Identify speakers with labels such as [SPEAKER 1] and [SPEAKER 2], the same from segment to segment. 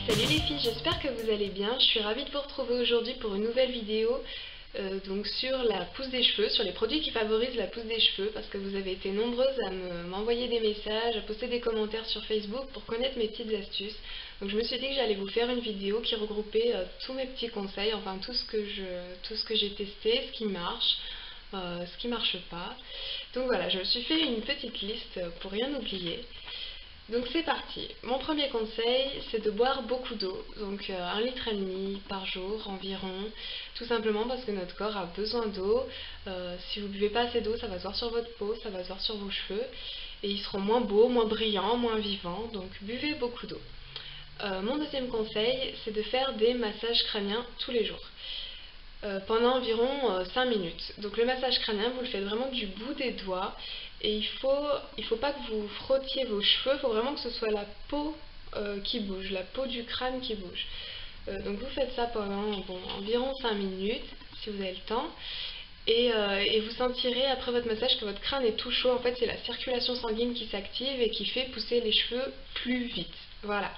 [SPEAKER 1] Salut les filles, j'espère que vous allez bien. Je suis ravie de vous retrouver aujourd'hui pour une nouvelle vidéo donc sur la pousse des cheveux, sur les produits qui favorisent la pousse des cheveux, parce que vous avez été nombreuses à m'envoyer des messages, à poster des commentaires sur Facebook pour connaître mes petites astuces. Donc je me suis dit que j'allais vous faire une vidéo qui regroupait tous mes petits conseils, enfin tout ce que j'ai testé, ce qui marche, ce qui marche pas. Donc voilà, je me suis fait une petite liste pour rien oublier. Donc c'est parti. Mon premier conseil, c'est de boire beaucoup d'eau, donc 1,5 litre par jour environ, tout simplement parce que notre corps a besoin d'eau. Si vous ne buvez pas assez d'eau, ça va se voir sur votre peau, ça va se voir sur vos cheveux, et ils seront moins beaux, moins brillants, moins vivants, donc buvez beaucoup d'eau. Mon deuxième conseil, c'est de faire des massages crâniens tous les jours. Pendant environ 5 minutes. Donc le massage crânien, vous le faites vraiment du bout des doigts et il faut pas que vous frottiez vos cheveux, il faut vraiment que ce soit la peau qui bouge, la peau du crâne qui bouge. Donc vous faites ça pendant environ 5 minutes si vous avez le temps et vous sentirez après votre massage que votre crâne est tout chaud. En fait, c'est la circulation sanguine qui s'active et qui fait pousser les cheveux plus vite. Voilà.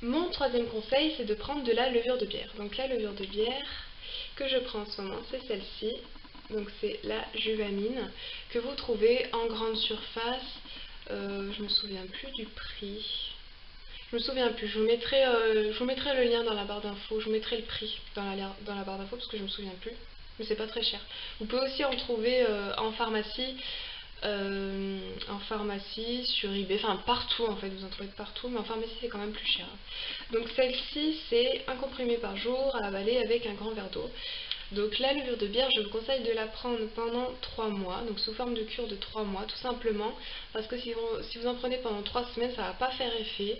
[SPEAKER 1] Mon troisième conseil, c'est de prendre de la levure de bière. Donc la levure de bière que je prends en ce moment, c'est celle-ci. Donc c'est la Juvamine que vous trouvez en grande surface. Je me souviens plus du prix. Je me souviens plus. Je vous mettrai le lien dans la barre d'infos. Je vous mettrai le prix dans la barre d'infos parce que je me souviens plus. Mais c'est pas très cher. Vous pouvez aussi en trouver en pharmacie. Sur eBay, enfin partout en fait, vous en trouvez partout, mais en pharmacie c'est quand même plus cher. Donc celle-ci c'est un comprimé par jour à avaler avec un grand verre d'eau. Donc la levure de bière, je vous conseille de la prendre pendant 3 mois, donc sous forme de cure de 3 mois, tout simplement parce que si vous en prenez pendant 3 semaines, ça va pas faire effet.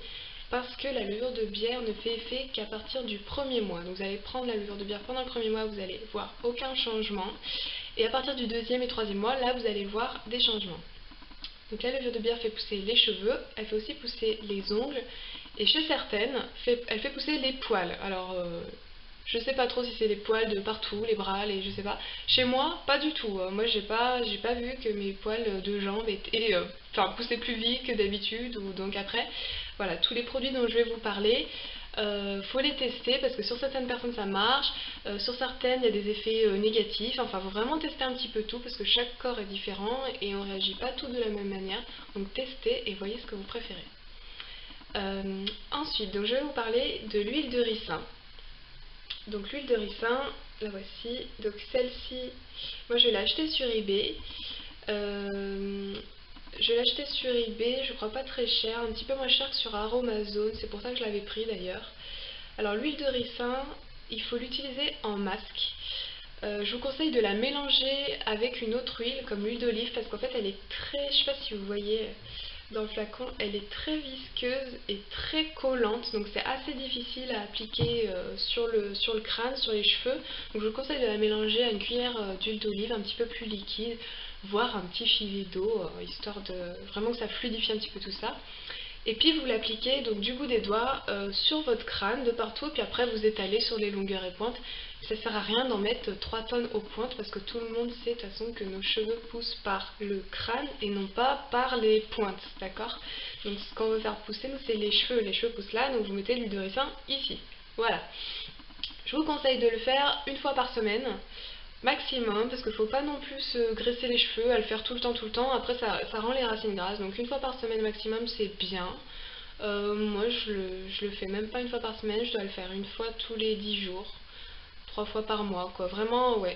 [SPEAKER 1] Parce que la levure de bière ne fait effet qu'à partir du premier mois. Donc vous allez prendre la levure de bière pendant le premier mois, vous allez voir aucun changement. Et à partir du deuxième et troisième mois, là vous allez voir des changements. Donc la levure de bière fait pousser les cheveux, elle fait aussi pousser les ongles. Et chez certaines, elle fait pousser les poils. Alors je sais pas trop si c'est les poils de partout, les bras, je sais pas. Chez moi, pas du tout. Moi j'ai pas vu que mes poils de jambes étaient poussaient plus vite que d'habitude. Donc après, voilà, tous les produits dont je vais vous parler, faut les tester parce que sur certaines personnes ça marche, sur certaines il y a des effets négatifs. Enfin, faut vraiment tester un petit peu tout parce que chaque corps est différent et on réagit pas tous de la même manière. Donc testez et voyez ce que vous préférez. Ensuite, donc je vais vous parler de l'huile de ricin. Donc l'huile de ricin, la voici. Donc celle-ci, moi je l'ai achetée sur eBay. Je l'ai achetée sur eBay, je crois pas très cher, un petit peu moins cher que sur Aromazone, c'est pour ça que je l'avais pris d'ailleurs. Alors l'huile de ricin, il faut l'utiliser en masque. Je vous conseille de la mélanger avec une autre huile comme l'huile d'olive parce qu'en fait elle est très, je sais pas si vous voyez dans le flacon, elle est très visqueuse et très collante, donc c'est assez difficile à appliquer sur le crâne, sur les cheveux. Donc je vous conseille de la mélanger à une cuillère d'huile d'olive un petit peu plus liquide, voire un petit filet d'eau, histoire de vraiment que ça fluidifie un petit peu tout ça. Et puis vous l'appliquez donc du bout des doigts sur votre crâne de partout, puis après vous étalez sur les longueurs et pointes. Ça sert à rien d'en mettre 3 tonnes aux pointes parce que tout le monde sait de toute façon que nos cheveux poussent par le crâne et non pas par les pointes, d'accord? Donc ce qu'on veut faire pousser, nous c'est les cheveux poussent là, donc vous mettez l'huile de ricin ici. Voilà. Je vous conseille de le faire une fois par semaine. Maximum, parce qu'il ne faut pas non plus se graisser les cheveux, à le faire tout le temps, après ça rend les racines grasses, donc une fois par semaine maximum c'est bien. Moi je le fais même pas une fois par semaine, je dois le faire une fois tous les 10 jours, 3 fois par mois quoi, vraiment ouais.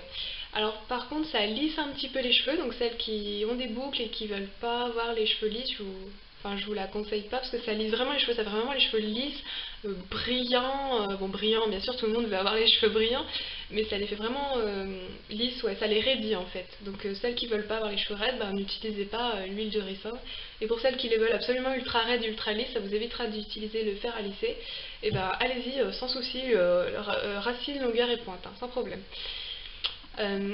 [SPEAKER 1] Alors par contre ça lisse un petit peu les cheveux, donc celles qui ont des boucles et qui veulent pas avoir les cheveux lisses, je vous la conseille pas parce que ça lisse vraiment les cheveux, ça fait vraiment les cheveux lisses, brillants, bon brillants bien sûr tout le monde veut avoir les cheveux brillants, mais ça les fait vraiment lisses, ouais, ça les raidit en fait. Donc celles qui veulent pas avoir les cheveux raides, n'utilisez pas l'huile de ricin. Et pour celles qui les veulent absolument ultra raides et ultra lisses, ça vous évitera d'utiliser le fer à lisser. Et allez-y sans souci, racines, longueur et pointe, sans problème.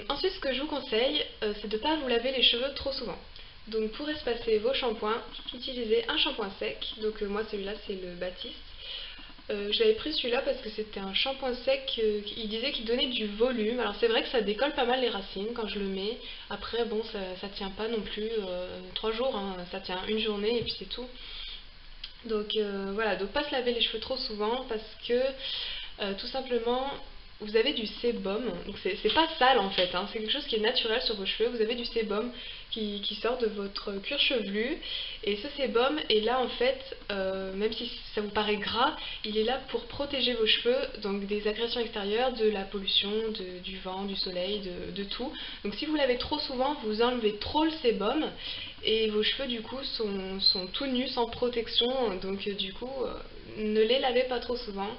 [SPEAKER 1] Ensuite ce que je vous conseille, c'est de ne pas vous laver les cheveux trop souvent. Donc pour espacer vos shampoings, utilisez un shampoing sec. Donc moi celui-là c'est le Baptiste. J'avais pris celui-là parce que c'était un shampoing sec, il disait qu'il donnait du volume. Alors c'est vrai que ça décolle pas mal les racines quand je le mets. Après bon ça tient pas non plus 3 jours, hein. Ça tient une journée et puis c'est tout. Donc voilà, donc pas se laver les cheveux trop souvent parce que tout simplement vous avez du sébum, donc c'est pas sale en fait, hein, c'est quelque chose qui est naturel sur vos cheveux, vous avez du sébum qui sort de votre cuir chevelu et ce sébum est là en fait, même si ça vous paraît gras, il est là pour protéger vos cheveux donc des agressions extérieures, de la pollution, du vent, du soleil, de tout. Donc si vous lavez trop souvent, vous enlevez trop le sébum et vos cheveux du coup sont tout nus sans protection, donc du coup ne les lavez pas trop souvent.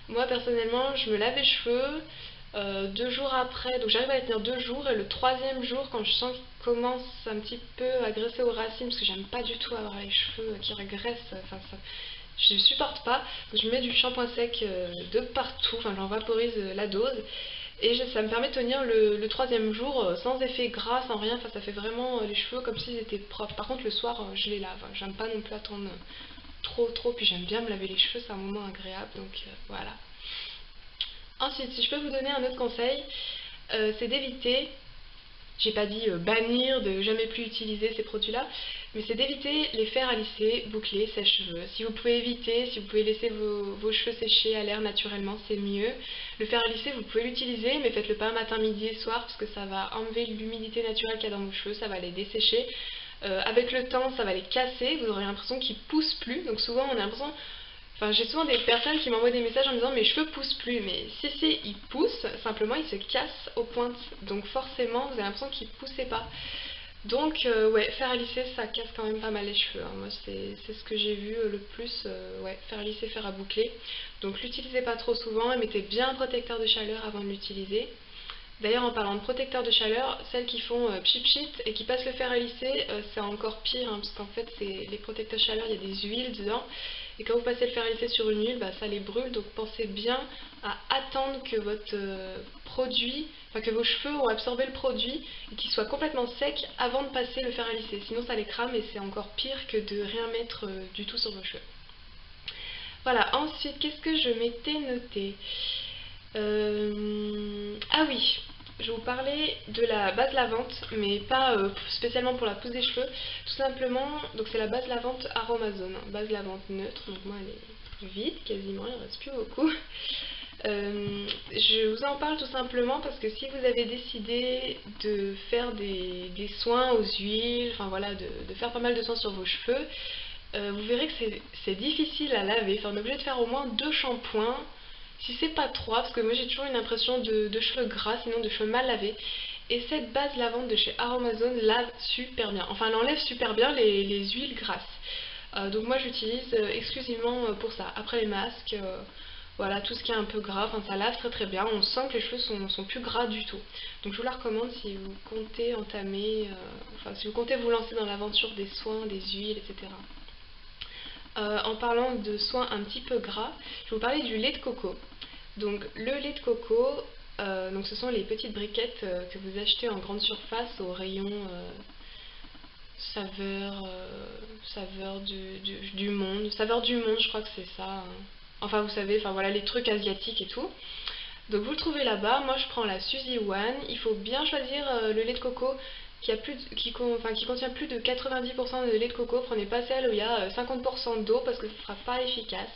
[SPEAKER 1] Moi personnellement je me lave les cheveux 2 jours après, donc j'arrive à les tenir 2 jours et le troisième jour quand je sens qu'ils commencent un petit peu à graisser aux racines parce que j'aime pas du tout avoir les cheveux qui régressent, enfin ça, je supporte pas, donc je mets du shampoing sec de partout, enfin j'en vaporise la dose et ça me permet de tenir le troisième jour sans effet gras, sans rien, enfin ça fait vraiment les cheveux comme s'ils étaient propres. Par contre le soir je les lave, j'aime pas non plus attendre trop, puis j'aime bien me laver les cheveux, c'est un moment agréable, donc voilà. Ensuite, si je peux vous donner un autre conseil, c'est d'éviter, j'ai pas dit bannir, de jamais plus utiliser ces produits-là, mais c'est d'éviter les fers à lisser, bouclés, sèche-cheveux. Si vous pouvez éviter, si vous pouvez laisser vos cheveux sécher à l'air naturellement, c'est mieux. Le fer à lisser, vous pouvez l'utiliser, mais faites-le pas matin, midi et soir, parce que ça va enlever l'humidité naturelle qu'il y a dans vos cheveux, ça va les dessécher. Avec le temps, ça va les casser, vous aurez l'impression qu'ils poussent plus, donc souvent on a l'impression... Enfin, j'ai souvent des personnes qui m'envoient des messages en me disant mes cheveux poussent plus, mais si ils poussent, simplement ils se cassent aux pointes, donc forcément vous avez l'impression qu'ils poussaient pas. Donc ouais, fer à lisser ça casse quand même pas mal les cheveux, hein. Moi c'est ce que j'ai vu le plus, ouais, fer à lisser, fer à boucler. Donc l'utilisez pas trop souvent et mettez bien un protecteur de chaleur avant de l'utiliser. D'ailleurs, en parlant de protecteurs de chaleur, celles qui font pchit pchit et qui passent le fer à lisser, c'est encore pire, hein, parce qu'en fait, les protecteurs de chaleur, il y a des huiles dedans. Et quand vous passez le fer à lisser sur une huile, bah, ça les brûle. Donc pensez bien à attendre que votre produit, enfin que vos cheveux ont absorbé le produit et qu'ils soient complètement secs avant de passer le fer à lisser. Sinon, ça les crame et c'est encore pire que de rien mettre du tout sur vos cheveux. Voilà, ensuite, qu'est-ce que je m'étais noté? Ah oui, je vais vous parler de la base lavante, mais pas spécialement pour la pousse des cheveux. Tout simplement, donc c'est la base lavante Aromazone, base lavante neutre, donc moi elle est vide quasiment, il ne reste plus beaucoup. Je vous en parle tout simplement parce que si vous avez décidé de faire des soins aux huiles, enfin voilà, de faire pas mal de soins sur vos cheveux, vous verrez que c'est difficile à laver, enfin on est obligé de faire au moins 2 shampoings. Si c'est pas 3, parce que moi j'ai toujours une impression de cheveux gras, sinon de cheveux mal lavés. Et cette base lavante de chez Aromazone lave super bien. Enfin, elle enlève super bien les huiles grasses. Donc moi j'utilise exclusivement pour ça. Après les masques, voilà, tout ce qui est un peu gras, enfin, ça lave très bien. On sent que les cheveux sont plus gras du tout. Donc je vous la recommande si vous comptez entamer, enfin si vous comptez vous lancer dans l'aventure des soins, des huiles, etc. En parlant de soins un petit peu gras, je vais vous parler du lait de coco. Donc le lait de coco, donc ce sont les petites briquettes que vous achetez en grande surface au rayon saveur du monde. Saveur du monde, je crois que c'est ça, hein. Enfin vous savez, enfin voilà les trucs asiatiques et tout. Donc vous le trouvez là-bas. Moi je prends la Suzy One. Il faut bien choisir le lait de coco qui contient plus de 90% de lait de coco. Prenez pas celle où il y a 50% d'eau parce que ce ne sera pas efficace.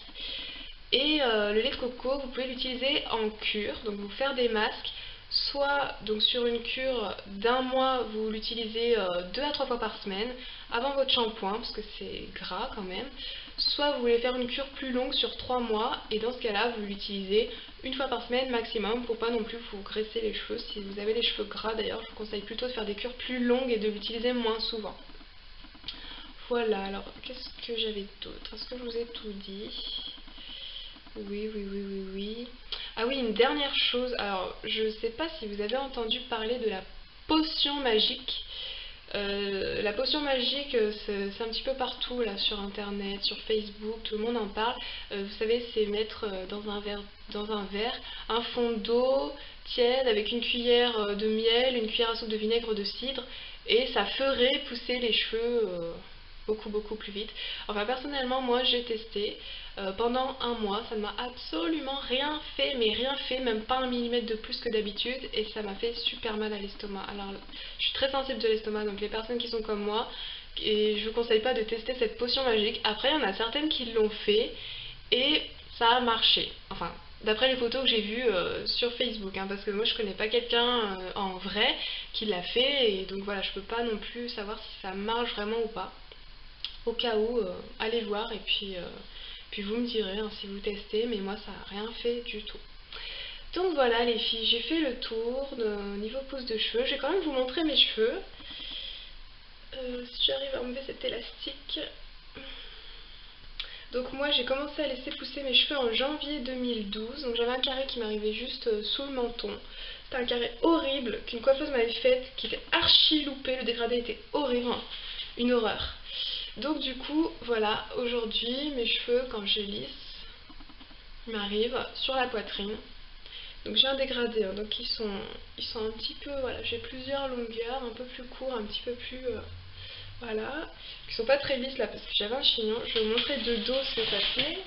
[SPEAKER 1] Et le lait de coco, vous pouvez l'utiliser en cure, donc vous faire des masques. Soit donc sur une cure d'un mois, vous l'utilisez 2 à 3 fois par semaine avant votre shampoing parce que c'est gras quand même. Soit vous voulez faire une cure plus longue sur 3 mois et dans ce cas-là, vous l'utilisez une fois par semaine maximum pour pas non plus vous graisser les cheveux. Si vous avez les cheveux gras d'ailleurs, je vous conseille plutôt de faire des cures plus longues et de l'utiliser moins souvent. Voilà, alors qu'est-ce que j'avais d'autre? Est-ce que je vous ai tout dit? Oui. Ah oui, une dernière chose. Alors, je sais pas si vous avez entendu parler de la potion magique. La potion magique, c'est un petit peu partout là sur internet, sur Facebook, tout le monde en parle. Vous savez, c'est mettre dans un verre un fond d'eau tiède avec une cuillère de miel, une cuillère à soupe de vinaigre de cidre, et ça ferait pousser les cheveux beaucoup plus vite. Enfin personnellement moi j'ai testé pendant un mois, ça ne m'a absolument rien fait, mais rien fait, même pas 1 mm de plus que d'habitude, et ça m'a fait super mal à l'estomac. Alors je suis très sensible de l'estomac, donc les personnes qui sont comme moi, et je vous conseille pas de tester cette potion magique. Après, il y en a certaines qui l'ont fait et ça a marché. Enfin, d'après les photos que j'ai vues sur Facebook, hein, parce que moi je connais pas quelqu'un en vrai qui l'a fait, et donc voilà, je peux pas non plus savoir si ça marche vraiment ou pas. Au cas où, allez voir et puis vous me direz hein, si vous testez, mais moi ça n'a rien fait du tout. Donc voilà les filles, j'ai fait le tour niveau pousse de cheveux. Je vais quand même vous montrer mes cheveux. Si j'arrive à enlever cet élastique. Donc moi j'ai commencé à laisser pousser mes cheveux en janvier 2012. Donc j'avais un carré qui m'arrivait juste sous le menton. C'était un carré horrible qu'une coiffeuse m'avait fait, qui était archi loupé. Le dégradé était horrible, hein. Une horreur. Donc du coup voilà, aujourd'hui mes cheveux quand je lisse, ils m'arrivent sur la poitrine. Donc j'ai un dégradé, hein, donc ils sont un petit peu, voilà, j'ai plusieurs longueurs, un peu plus courts, un petit peu plus, voilà, qui sont pas très lisses là parce que j'avais un chignon. Je vais vous montrer de dos ce que ça fait.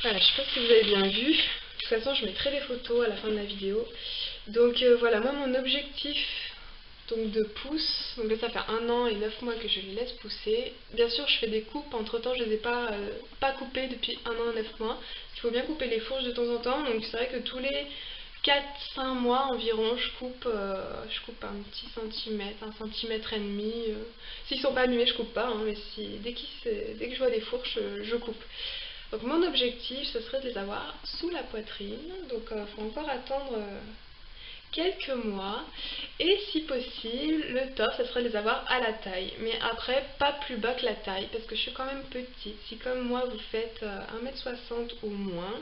[SPEAKER 1] Voilà, je sais pas si vous avez bien vu, de toute façon je mettrai les photos à la fin de la vidéo. Donc voilà, moi mon objectif donc de pousse, donc là ça fait 1 an et 9 mois que je les laisse pousser. Bien sûr je fais des coupes, entre temps je les ai pas coupées depuis 1 an et 9 mois. Il faut bien couper les fourches de temps en temps, donc c'est vrai que tous les 4-5 mois environ je coupe un petit centimètre, 1,5 centimètre. S'ils sont pas abîmés je coupe pas, hein, mais dès que je vois des fourches je coupe. Donc mon objectif ce serait de les avoir sous la poitrine, donc il faut encore attendre quelques mois, et si possible le top ça serait de les avoir à la taille, mais après pas plus bas que la taille parce que je suis quand même petite. Si comme moi vous faites 1,60 m ou moins,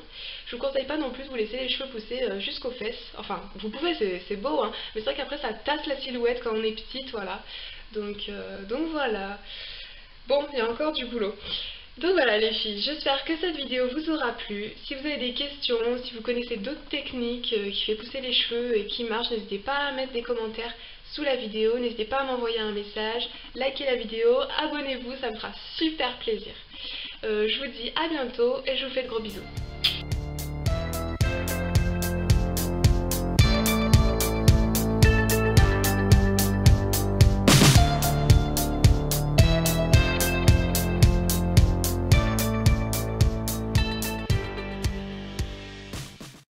[SPEAKER 1] je vous conseille pas non plus de vous laisser les cheveux pousser jusqu'aux fesses. Enfin vous pouvez, c'est beau hein, mais c'est vrai qu'après ça tasse la silhouette quand on est petite, voilà. Donc voilà, bon il y a encore du boulot. Donc voilà les filles, j'espère que cette vidéo vous aura plu. Si vous avez des questions, si vous connaissez d'autres techniques qui fait pousser les cheveux et qui marchent, n'hésitez pas à mettre des commentaires sous la vidéo, n'hésitez pas à m'envoyer un message, likez la vidéo, abonnez-vous, ça me fera super plaisir. Je vous dis à bientôt et je vous fais de gros bisous.